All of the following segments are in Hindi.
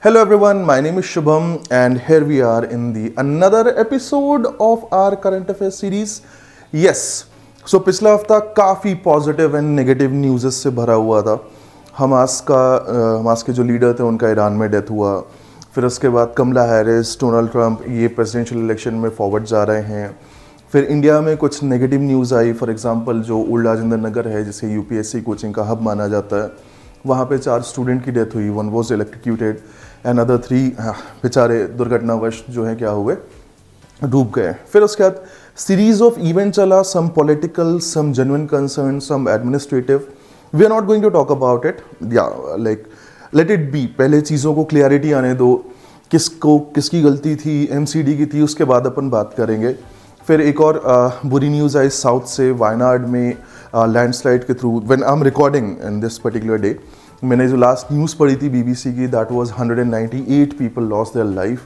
Hello everyone, my name is Shubham and here we are in the another episode of our current affairs series. Yes, so पिछला हफ्ता काफ़ी पॉजिटिव एंड नेगेटिव न्यूज़ से भरा हुआ था. हमास के जो लीडर थे उनका ईरान में डेथ हुआ. फिर उसके बाद कमला हैरिस, डोनाल्ड ट्रंप ये प्रेसिडेंशियल इलेक्शन में फॉरवर्ड जा रहे हैं. फिर इंडिया में कुछ negative news I. For example जो ओल्ड राजेंद्र नगर है जिसे यूपीएससी कोचिंग का हब माना जाता है, वहाँ पे 4 स्टूडेंट की डेथ हुई. 1 वॉज इलेक्ट्रोक्यूटेड एंड अदर 3 बेचारे दुर्घटनावश जो है क्या हुए, डूब गए. फिर उसके बाद सीरीज ऑफ इवेंट चला, some political, some genuine concern, some administrative. We are not going to talk about it, या लाइक लेट इट बी. पहले चीज़ों को क्लियरिटी आने दो, किसकी गलती थी, एमसीडी की थी, उसके बाद अपन बात करेंगे. फिर एक और बुरी न्यूज़ आई साउथ से. वायनाड में लैंडस्लाइड के through, when I am recording in this particular day, मैंने जो लास्ट न्यूज़ पढ़ी थी बीबीसी की, that was 198 people lost their life.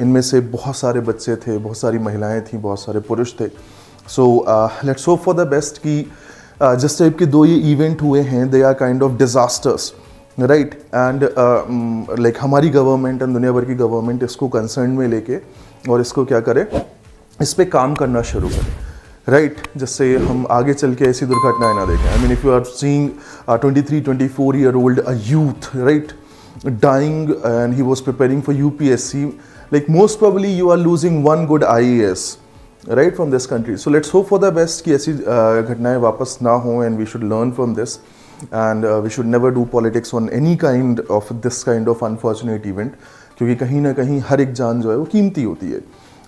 इनमें से बहुत सारे बच्चे थे, बहुत सारी महिलाएं थी, बहुत सारे पुरुष थे. So let's hope for the best कि जिस टाइप के 2 ये इवेंट हुए हैं, they are kind of disasters, right. And like हमारी गवर्नमेंट एंड दुनिया भर की गवर्नमेंट इसको कंसर्न में लेके और इसको क्या करे, इस पे काम करना शुरू करें, राइट, जिससे हम आगे चल के ऐसी दुर्घटनाएं ना देखें. I mean if you are seeing 23-24 year old a youth, right, dying and he was preparing for UPSC, like most probably you are losing one good IAS, right, from this country. So let's hope for the best कि ऐसी घटनाएं वापस ना हो, and we should learn from this, and we should never do politics on any kind of this kind of unfortunate event, क्योंकि कहीं ना कहीं हर एक जान जो है वो कीमती होती है.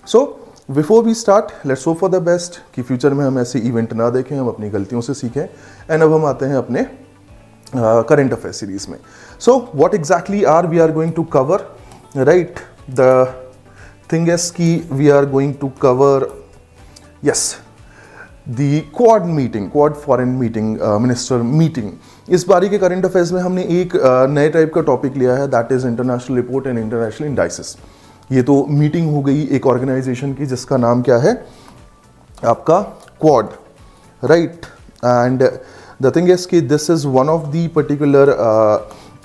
So before we start, let's hope for the best कि फ्यूचर में हम ऐसे इवेंट ना देखें, हम अपनी गलतियों से सीखें. एंड अब हम आते हैं अपने करंट अफेयर सीरीज में. So what exactly are we are going to cover, right. The thing is कि we are going to cover, yes, the Quad foreign meeting, minister meeting. इस बारी के करंट अफेयर्स में हमने एक नए टाइप का टॉपिक लिया है, that is international report and international indices. ये तो मीटिंग हो गई एक ऑर्गेनाइजेशन की जिसका नाम क्या है आपका Quad, right. And the thing is कि this is one of the particular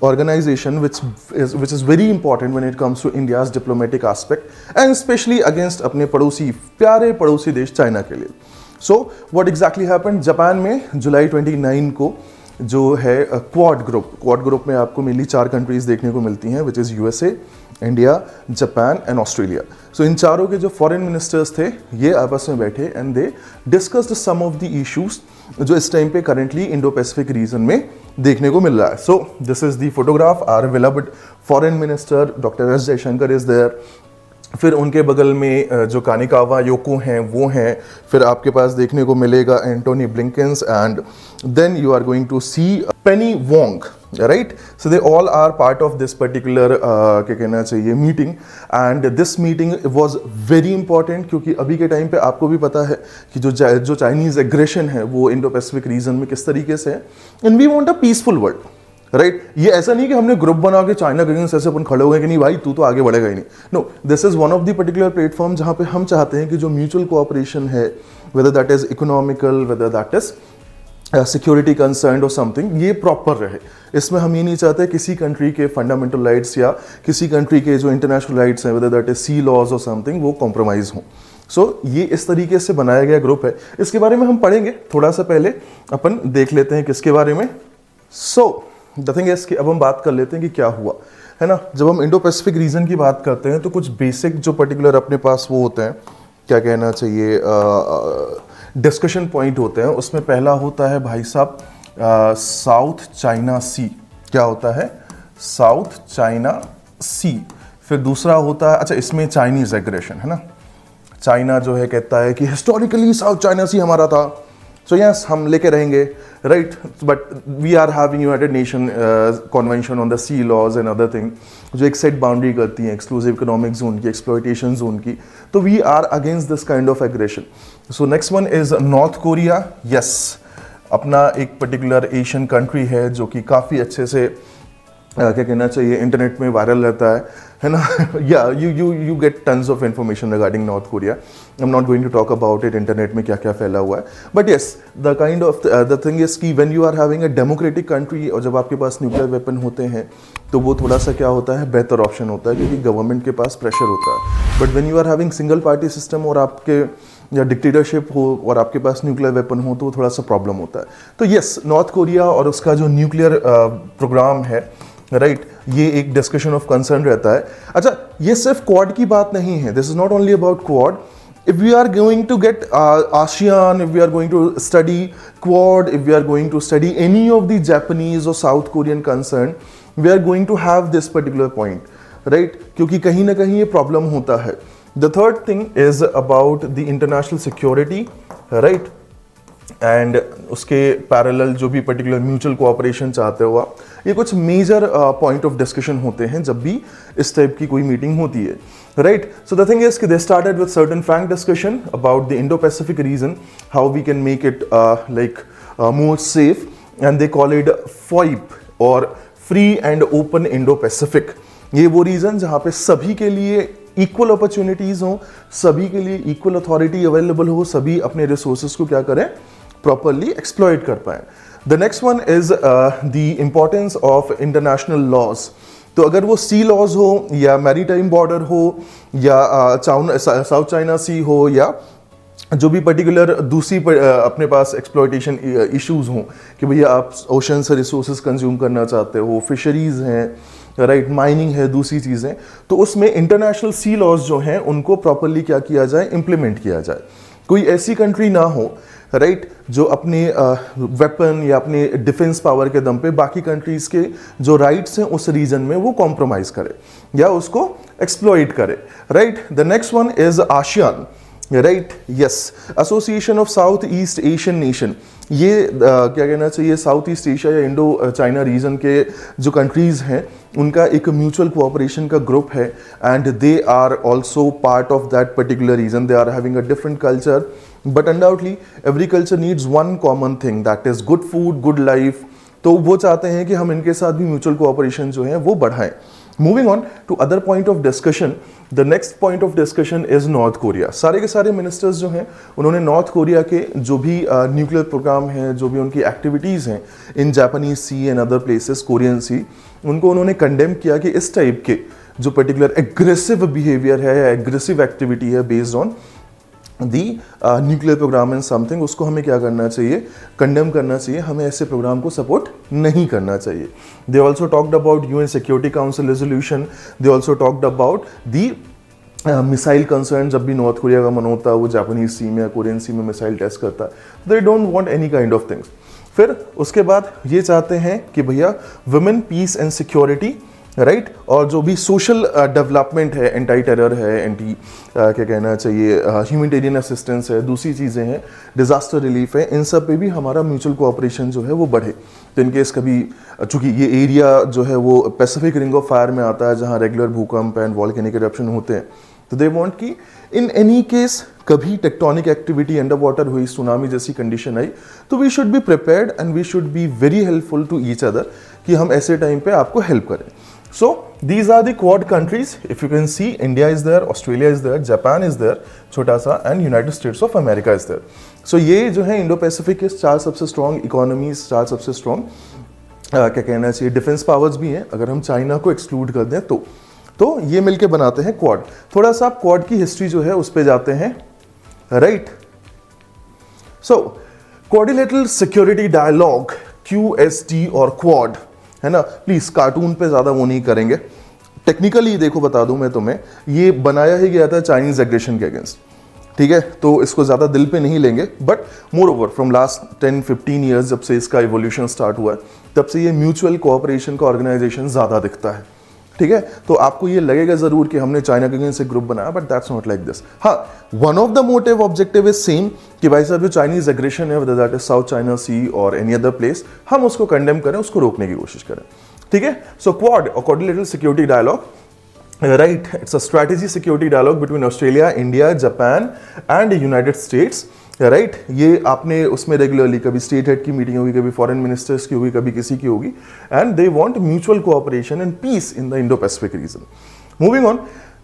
organization which is very important when it comes to India's diplomatic aspect and especially against अपने पड़ोसी, प्यारे पड़ोसी देश चाइना के लिए. So what exactly happened? Japan में जुलाई 29 को जो है क्वाड ग्रुप में आपको मेनली 4 कंट्रीज देखने को मिलती हैं, which is USA, India, Japan and Australia. So इन चारों के जो फॉरेन मिनिस्टर्स थे ये आपस में बैठे and they discussed some of the issues जो इस टाइम पे करंटली इंडो पैसिफिक रीजन में देखने को मिल रहा है. So this is the photograph. Our beloved foreign minister doctor S Jaishankar is there. फिर उनके बगल में जो कानिकावा योको हैं वो हैं. फिर आपके पास देखने को मिलेगा Antony Blinken's and then you are going to see Penny Wong, right. So they all are part of this particular क्या कहना चाहिए meeting. And this meeting was very important क्योंकि अभी के टाइम पे आपको भी पता है कि जो चाइनीज एग्रेशन है वो इंडो पैसिफिक रीजन में किस तरीके से है. And we want a peaceful world, right. ये ऐसा नहीं कि हमने ग्रुप बना के चाइना के अगेंस्ट ऐसे अपन खड़े हो गए कि नहीं भाई तू तो आगे बढ़ेगा ही नहीं. No, this is one of the particular platform जहां पे हम चाहते हैं कि जो म्यूचुअल कोऑपरेशन है, whether that is economical, whether that is security concern और समथिंग, ये प्रॉपर रहे. इसमें हम ये नहीं चाहते किसी कंट्री के फंडामेंटल राइट्स या किसी कंट्री के जो इंटरनेशनल राइट्स हैं, whether that is sea laws और समथिंग, वो कॉम्प्रोमाइज हों. सो ये इस तरीके से बनाया गया ग्रुप है. इसके बारे में हम पढ़ेंगे. थोड़ा सा पहले अपन देख लेते हैं किसके बारे में. सो द थिंग इज कि अब हम बात कर लेते हैं कि क्या हुआ, है ना. जब हम इंडो पैसिफिक रीजन की बात करते हैं तो कुछ बेसिक जो पर्टिकुलर अपने पास वो होते हैं, क्या कहना चाहिए, डिस्कशन पॉइंट होते हैं. उसमें पहला होता है भाई साहब साउथ चाइना सी. क्या होता है? साउथ चाइना सी. फिर दूसरा होता है, अच्छा इसमें चाइनीज एग्रेशन, है ना. चाइना जो है कहता है कि हिस्टोरिकली साउथ चाइना सी हमारा था, सो यस हम लेके रहेंगे, right. But we are having United Nation convention on the sea laws and other thing जो एक सेट बाउंड्री करती हैं एक्सक्लूसिव इकोनॉमिक जोन की, एक्सप्लॉयटेशन जोन की. तो we are against this kind of aggression. So next one is North Korea. Yes, अपना एक पर्टिकुलर एशियन कंट्री है जो कि काफ़ी अच्छे से क्या कहना चाहिए, इंटरनेट में वायरल रहता है ना. या you get tons of information regarding North Korea. I am not going to talk about it, internet में क्या क्या फैला हुआ है. But yes, the kind of the thing is कि when you are having a democratic country और जब आपके पास न्यूक्लियर वेपन होते हैं तो वो थोड़ा सा क्या होता है, बेहतर ऑप्शन होता है क्योंकि गवर्नमेंट के पास प्रेशर होता है. But when you are having single party system और आपके या डिक्टेटरशिप हो और आपके पास न्यूक्लियर वेपन हो तो थोड़ा सा प्रॉब्लम होता है. तो येस, नॉर्थ कोरिया और उसका जो न्यूक्लियर प्रोग्राम है, राइट, ये एक डिस्कशन ऑफ कंसर्न रहता है. अच्छा, ये सिर्फ क्वाड की बात नहीं है. This is not only about quad. If we are going to get ASEAN, if we are going to study Quad, if we are going to study any of the Japanese or South Korean concern, we are going to have this particular point, right? क्योंकि कहीं ना कहीं ये प्रॉब्लम होता है. The third thing is about the international security, right? And उसके पैरेलल जो भी पर्टिकुलर म्यूचुअल कोऑपरेशन चाहते हो आप, ये कुछ मेजर पॉइंट ऑफ डिस्कशन होते हैं जब भी इस टाइप की कोई मीटिंग होती है, right. So the thing is कि they started with certain frank discussion about the Indo Pacific region, how we can make it like more safe, and they call it FOIP और free and open Indo Pacific. ये वो रीजन जहाँ पे सभी के लिए इक्वल अपॉर्चुनिटीज हो, सभी के लिए इक्वल अथॉरिटी अवेलेबल हो, सभी अपने रिसोर्सेज को क्या करें, प्रॉपरली एक्सप्लॉइट कर पाए. The next one is the importance of international laws. तो अगर वो सी लॉज हो या मैरीटाइम बॉर्डर हो या साउथ चाइना सी हो या जो भी पर्टिकुलर दूसरी अपने पास एक्सप्लॉइटेशन इश्यूज हों कि भैया आप ओशन से रिसोर्सेज कंज्यूम करना चाहते हो, फिशरीज हैं, राइट, माइनिंग है, दूसरी चीज़ें, तो उसमें इंटरनेशनल सी लॉज जो हैं उनको प्रॉपरली क्या किया जाए, इम्प्लीमेंट किया जाए. कोई ऐसी कंट्री ना हो, राइट, जो अपने वेपन या अपने डिफेंस पावर के दम पे बाकी कंट्रीज के जो राइट्स हैं उस रीजन में वो कॉम्प्रोमाइज करे या उसको एक्सप्लॉइट करे, right. The next one is ASEAN, right, yes, Association of South East Asian Nation. ये क्या कहना चाहिए, साउथ ईस्ट एशिया या इंडो चाइना रीजन के जो कंट्रीज हैं उनका एक म्यूचुअल कोऑपरेशन का ग्रुप है, and they are also part of that particular region. They are having a different culture, but undoubtedly every culture needs one common thing, that is good food, good life. तो वो चाहते हैं कि हम इनके साथ भी म्यूचुअल कोऑपरेशन जो है वो बढ़ाएं. Moving on to other point of discussion, the next point of discussion is North Korea. सारे के सारे मिनिस्टर्स जो हैं उन्होंने नॉर्थ कोरिया के जो भी न्यूक्लियर प्रोग्राम है, जो भी उनकी एक्टिविटीज़ हैं in Japanese sea and other places, Korean sea, उनको उन्होंने कंडेम किया कि इस टाइप के जो पर्टिकुलर एग्रेसिव बिहेवियर है या एग्रेसिव एक्टिविटी है based on the nuclear programme and something, उसको हमें क्या करना चाहिए, कंडेम करना चाहिए. हमें ऐसे प्रोग्राम को सपोर्ट नहीं करना चाहिए. They also talked about UN security council resolution. They also talked about the missile concern. जब भी नॉर्थ कोरिया का मन होता है वो जापानीज सी में या कोरियन सी में मिसाइल टेस्ट करता है. They don't want any kind of things. फिर उसके बाद ये चाहते हैं कि भैया women, peace and security, right, और जो भी सोशल डेवलपमेंट है, एंटी टेरर है, एंटी क्या कहना चाहिए, ह्यूमैनिटेरियन असिस्टेंस है, दूसरी चीज़ें हैं, डिज़ास्टर रिलीफ है, इन सब पे भी हमारा म्यूचुअल कोऑपरेशन जो है वो बढ़े. तो इनकेस कभी, चूँकि ये एरिया जो है वो पैसिफिक रिंग ऑफ फायर में आता है जहाँ रेगुलर भूकंप एंड वॉल्केनिक इरप्शन होते हैं, तो दे वांट कि इन एनी केस कभी टेक्टोनिक एक्टिविटी अंडर वाटर हुई, सुनामी जैसी कंडीशन आई, तो we should be prepared and we should be very helpful to each other कि हम ऐसे टाइम पे आपको हेल्प करें. So these are the Quad countries. If you can see, India is there, Australia is there, Japan is there, छोटा सा, and United States of America is there. So ये जो है इंडो पैसिफिक के 4 सबसे स्ट्रॉन्ग इकोनॉमीज, 4 सबसे स्ट्रॉन्ग क्या कहना चाहिए, डिफेंस पावर्स भी हैं. अगर हम चाइना को एक्सक्लूड कर दें तो ये मिलके बनाते हैं क्वाड. थोड़ा सा आप क्वाड की हिस्ट्री जो है उस पर जाते हैं, राइट. सो क्वाड्रिलेटरल सिक्योरिटी डायलॉग, QSD और क्वाड, है ना. प्लीज कार्टून पे ज्यादा वो नहीं करेंगे. टेक्निकली देखो, बता दूं मैं तुम्हें, ये बनाया ही गया था चाइनीज एग्रेशन के अगेंस्ट, ठीक है, तो इसको ज्यादा दिल पे नहीं लेंगे. But more over from last 10-15 years जब से इसका इवोल्यूशन स्टार्ट हुआ है, तब से ये म्यूचुअल कोऑपरेशन का ऑर्गेनाइजेशन ज्यादा दिखता है, ठीक है. तो आपको ये लगेगा जरूर कि हमने चाइना के अगेंस्ट एक ग्रुप बनाया, but that's not like this. हाँ, one of the motive objective is same कि भाई साहब जो चाइनीज एग्रेशन है, whether that is South China Sea और एनी अदर प्लेस, हम उसको कंडेम करें, उसको रोकने की कोशिश करें, ठीक है. सो क्वाड और quadrilateral security dialogue, right, it's a strategy security dialogue between Australia, India, Japan and the United States. Right ये आपने उसमें रेगुलरली कभी स्टेट हेड की मीटिंग होगी, कभी फॉरेन मिनिस्टर्स की होगी, कभी किसी की होगी, and they want mutual cooperation and peace in the Indo Pacific region. Moving on,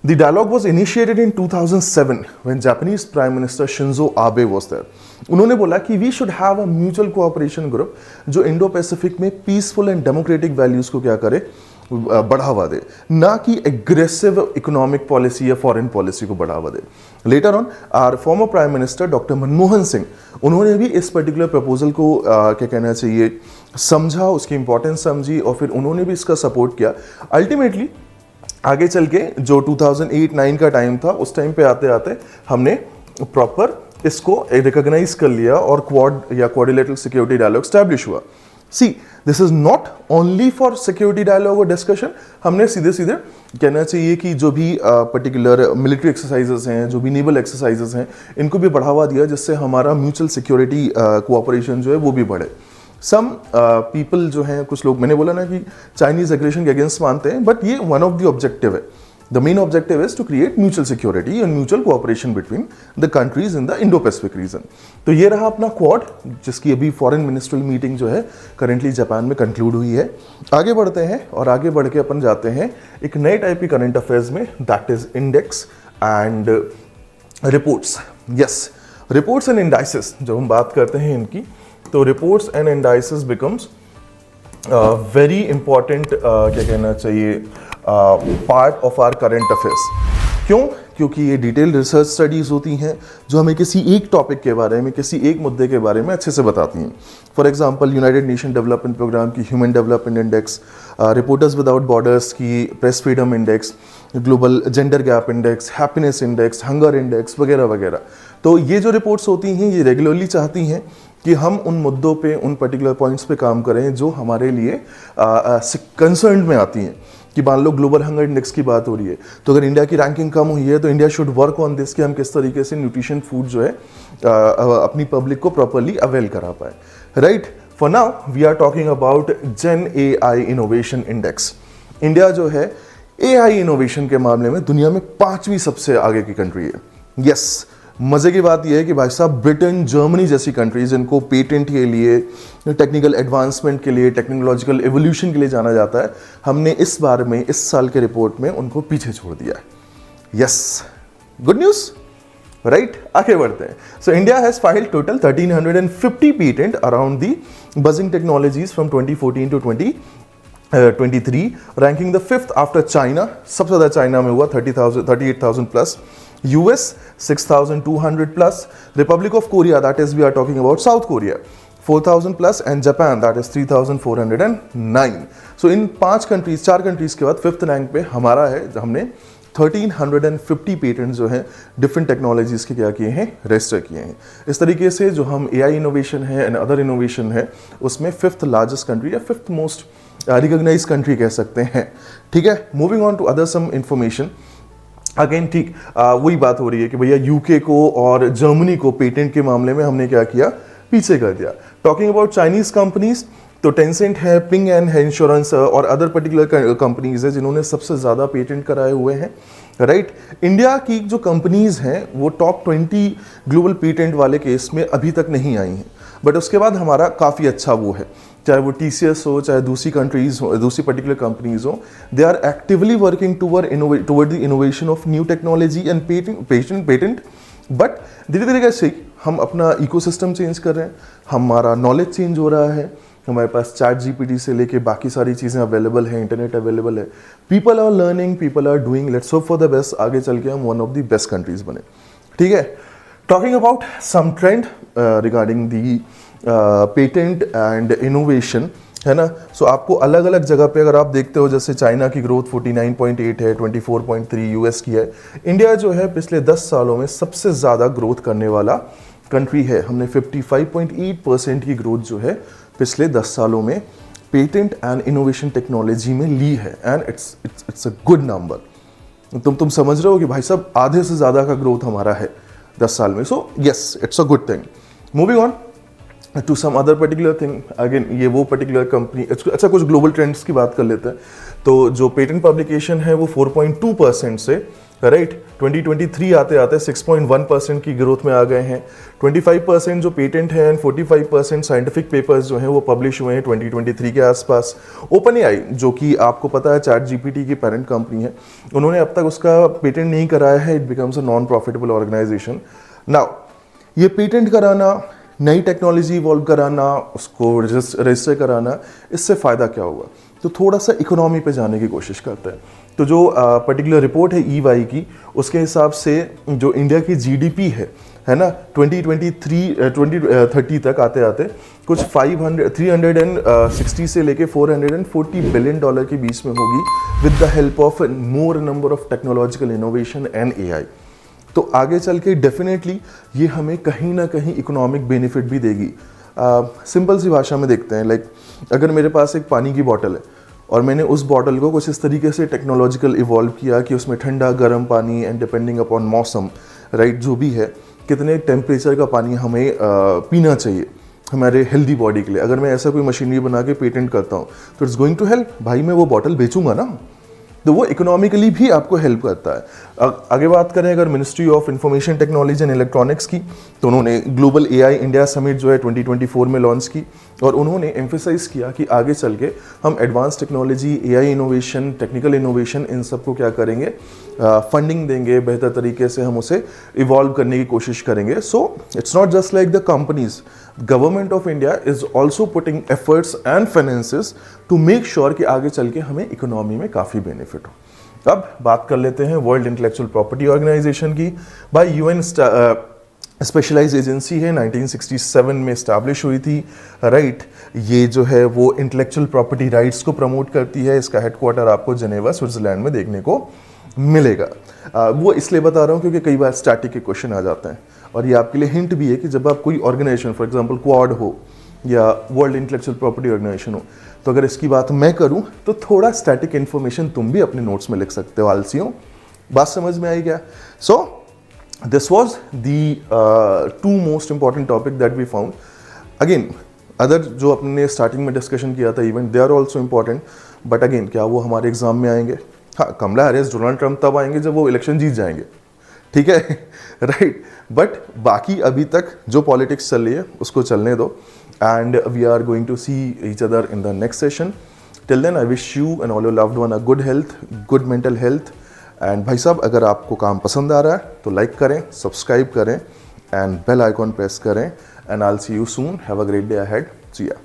the dialogue was initiated in 2007 when Japanese Prime Minister Shinzo Abe was there. उन्होंने बोला कि we should have a mutual cooperation group जो इंडो पैसिफिक में पीसफुल एंड डेमोक्रेटिक वैल्यूज को क्या करे, बढ़ावा दे, ना कि एग्रेसिव इकोनॉमिक पॉलिसी या फॉरेन पॉलिसी को बढ़ावा दे. Later on our former prime minister doctor Manmohan Singh, उन्होंने भी इस पर्टिकुलर प्रपोजल को क्या कहना चाहिए समझा, उसकी इंपॉर्टेंस समझी और फिर उन्होंने भी इसका सपोर्ट किया. अल्टीमेटली आगे चल के जो 2008-9 का टाइम था, उस टाइम पे आते आते हमने प्रॉपर इसको रिकॉग्नाइज कर लिया और क्वाड या क्वाड्रिलेटरल सिक्योरिटी डायलॉग स्टैब्लिश हुआ. See this is not only for security dialogue और डिस्कशन. हमने सीधे सीधे कहना चाहिए कि जो भी पर्टिकुलर मिलिट्री एक्सरसाइजेस हैं, जो भी नेवल एक्सरसाइजेस हैं, इनको भी बढ़ावा दिया जिससे हमारा म्यूचुअल सिक्योरिटी कोऑपरेशन जो है वो भी बढ़े. सम पीपल जो हैं, कुछ लोग, मैंने बोला ना कि चाइनीज एग्रेशन के अगेंस्ट मानते हैं, बट ये वन ऑफ द ऑब्जेक्टिव है. The main objective is to create mutual security and mutual cooperation between the countries in the Indo Pacific region. तो ये रहा अपना क्वाड, जिसकी अभी फॉरेन मिनिस्ट्रियल मीटिंग जो है करेंटली जापान में कंक्लूड हुई है. आगे बढ़ते हैं और आगे बढ़ के अपन जाते हैं एक नए टाइप की करंट अफेयर्स में, that is index and reports. Yes, reports and indices जब हम बात करते हैं इनकी, तो reports and indices becomes very important क्या कहना चाहिए part of our current affairs. क्यों? क्योंकि ये डिटेल रिसर्च स्टडीज होती हैं जो हमें किसी एक टॉपिक के बारे में, किसी एक मुद्दे के बारे में अच्छे से बताती हैं. For example United Nation development programme की human development index, reporters without borders की press freedom index, global gender gap index, happiness index, hunger index वगैरह वगैरह. तो ये जो रिपोर्ट्स होती हैं ये रेगुलरली चाहती हैं कि हम उन मुद्दों पे, उन पर्टिकुलर पॉइंट्स पे काम करें जो हमारे लिए कंसर्न में आती हैं. कि मान लो ग्लोबल हंगर इंडेक्स की बात हो रही है, तो अगर इंडिया की रैंकिंग कम हुई है तो India should work on this कि हम किस तरीके से न्यूट्रिशन फूड जो है अपनी पब्लिक को प्रॉपरली अवेल करा पाए. Right, for now we are talking about Gen AI innovation index. India जो है AI इनोवेशन के मामले में दुनिया में 5वीं सबसे आगे की कंट्री है. यस, मजे की बात यह है कि भाई साहब ब्रिटेन, जर्मनी जैसी कंट्रीज जिनको पेटेंट के लिए, टेक्निकल एडवांसमेंट के लिए, टेक्नोलॉजिकल एवोल्यूशन के लिए जाना जाता है, हमने इस बार में, इस साल के रिपोर्ट में उनको पीछे छोड़ दिया है. Yes, good news. राइट, आगे बढ़ते हैं. So India has filed total 1350 patent around the buzzing technologies from 2014 to 2023, ranking the 5th after China. सबसे ज्यादा चाइना में हुआ 38,000 plus, US 6,200 plus, Republic of Korea, that is we are talking about South Korea, 4,000 plus, and Japan that is 3,409. So in 4 countries के बाद 5th रैंक पे हमारा है. हमने 1350 पेटेंट जो हैं डिफरेंट टेक्नोलॉजीज के क्या किए हैं, रजिस्टर किए हैं. इस तरीके से जो हम AI इनोवेशन है एंड अदर इनोवेशन है उसमें 5th लार्जेस्ट कंट्री या 5th मोस्ट रिकॉग्नाइज कंट्री कह सकते हैं. ठीक है, moving on to other some information. Again ठीक वही बात हो रही है कि भैया यूके को और जर्मनी को पेटेंट के मामले में हमने क्या किया, पीछे कर दिया. टॉकिंग अबाउट चाइनीज कंपनीज, तो टेंसेंट है, पिंग एंड है इंश्योरेंस और अदर पर्टिकुलर कंपनीज है जिन्होंने सबसे ज़्यादा पेटेंट कराए हुए हैं. राइट, इंडिया की जो कंपनीज हैं वो टॉप 20 ग्लोबल पेटेंट वाले केस में अभी तक नहीं आई हैं, बट उसके बाद हमारा काफ़ी अच्छा वो है. चाहे वो TCS हो, चाहे दूसरी कंट्रीज हो, दूसरी पर्टिकुलर कंपनीज हो, they are actively working toward the innovation of new technology and patent. But धीरे धीरे कैसे हम अपना इकोसिस्टम चेंज कर रहे हैं, हमारा नॉलेज चेंज हो रहा है, हमारे पास ChatGPT से लेके बाकी सारी चीज़ें अवेलेबल है, इंटरनेट अवेलेबल है, people are learning, people are doing, let's hope for the best. आगे चल के हम one of the best countries बने. ठीक है, talking about some trend regarding the patent and innovation, है ना. सो आपको अलग अलग जगह पे अगर आप देखते हो, जैसे चाइना की ग्रोथ 49.8 है, 24.3 US की है. इंडिया जो है पिछले 10 सालों में सबसे ज़्यादा ग्रोथ करने वाला कंट्री है. हमने 55.8% की ग्रोथ जो है पिछले 10 सालों में पेटेंट एंड इनोवेशन टेक्नोलॉजी में ली है, and it's a good number. तुम समझ रहे हो कि भाई साहब आधे से ज़्यादा का ग्रोथ हमारा है 10 साल में. So yes, it's a good thing. Moving on to some other particular thing. Again ये वो पर्टिकुलर कंपनी, अच्छा कुछ ग्लोबल ट्रेंड्स की बात कर लेते हैं. तो जो पेटेंट पब्लिकेशन है वो 4.2% से राइट 2023 आते आते 6.1% की ग्रोथ में आ गए हैं। 25% जो पेटेंट है एंड 45% साइंटिफिक पेपर्स जो हैं वो पब्लिश हुए हैं 2023 के आसपास। ओपन एआई, जो कि आपको पता है चैट जीपीटी की पेरेंट कंपनी है, उन्होंने अब तक उसका पेटेंट नहीं कराया है। It becomes a non profitable organisation. Now ये पेटेंट कराना, नई टेक्नोलॉजी इवॉल्व कराना, उसको रजिस्टर कराना, इससे फ़ायदा क्या होगा? तो थोड़ा सा इकोनॉमी पे जाने की कोशिश करते हैं। तो जो पर्टिकुलर रिपोर्ट है ईवाई की, उसके हिसाब से जो इंडिया की जीडीपी है ना, 2030 तक आते आते कुछ 360 से लेके 440 बिलियन डॉलर के बीच में होगी, with the help of more number of technological innovation and AI. तो आगे चल के डेफिनेटली ये हमें कहीं ना कहीं इकोनॉमिक बेनिफिट भी देगी। सिंपल सी भाषा में देखते हैं, लाइक अगर मेरे पास एक पानी की बॉटल है और मैंने उस बॉटल को कुछ इस तरीके से टेक्नोलॉजिकल इवॉल्व किया कि उसमें ठंडा गर्म पानी एंड डिपेंडिंग अपॉन मौसम, राइट, जो भी है, कितने टेम्परेचर का पानी हमें पीना चाहिए हमारे हेल्दी बॉडी के लिए, अगर मैं ऐसा कोई मशीनरी बना के पेटेंट करता हूँ तो इट्स गोइंग टू हेल्प। भाई मैं वो बॉटल बेचूंगा ना, तो वो इकोनॉमिकली भी आपको हेल्प करता है। आगे बात करें अगर ministry of information technology and electronics की, तो उन्होंने ग्लोबल एआई इंडिया समिट जो है 2024 में लॉन्च की, और उन्होंने एम्फेसाइज किया कि आगे चल के हम advance technology, AI innovation, technical innovation, इन सबको क्या करेंगे, फंडिंग देंगे, बेहतर तरीके से हम उसे इवॉल्व करने की कोशिश करेंगे। So it's not just like the companies, government of India is also putting efforts and finances to make sure कि आगे चल के हमें इकोनॉमी में काफ़ी बेनिफिट हो। अब बात कर लेते हैं वर्ल्ड इंटेलेक्चुअल प्रॉपर्टी ऑर्गेनाइजेशन की। भाई यूएन स्पेशलाइज एजेंसी है, 1967 में इस्टेब्लिश हुई थी, राइट। ये जो है वो इंटेलेक्चुअल प्रॉपर्टी राइट्स को प्रमोट करती है। इसका हेडक्वार्टर आपको जेनेवा स्विट्जरलैंड में देखने को मिलेगा। वो इसलिए बता रहा हूँ क्योंकि कई बार स्टैटिक के क्वेश्चन आ जाते हैं, और ये आपके लिए हिंट भी है कि जब आप कोई ऑर्गेनाइजेशन, फॉर एग्जांपल क्वाड हो या वर्ल्ड इंटेलेक्चुअल प्रॉपर्टी ऑर्गेनाइजेशन हो, तो अगर इसकी बात मैं करूं तो थोड़ा स्टैटिक इन्फॉर्मेशन तुम भी अपने नोट्स में लिख सकते हो। आलसियों, बात समझ में आई क्या? So this was the two most important topic that we found. Again other जो अपने स्टार्टिंग में डिस्कशन किया था event, they are also important, but again क्या वो हमारे एग्जाम में आएंगे? हाँ, कमला हैरिस, डोनाल्ड ट्रंप तब आएंगे जब वो इलेक्शन जीत जाएंगे, ठीक है, राइट। बट बाकी अभी तक जो पॉलिटिक्स चल रही है उसको चलने दो, and we are going to see each other in the next session. Till then I wish you and all your loved one a good health, good mental health. And भाई साहब, अगर आपको काम पसंद आ रहा है तो लाइक करें, सब्सक्राइब करें एंड बेल आइकॉन प्रेस करें, and I will see you soon. Have a great day ahead. See या।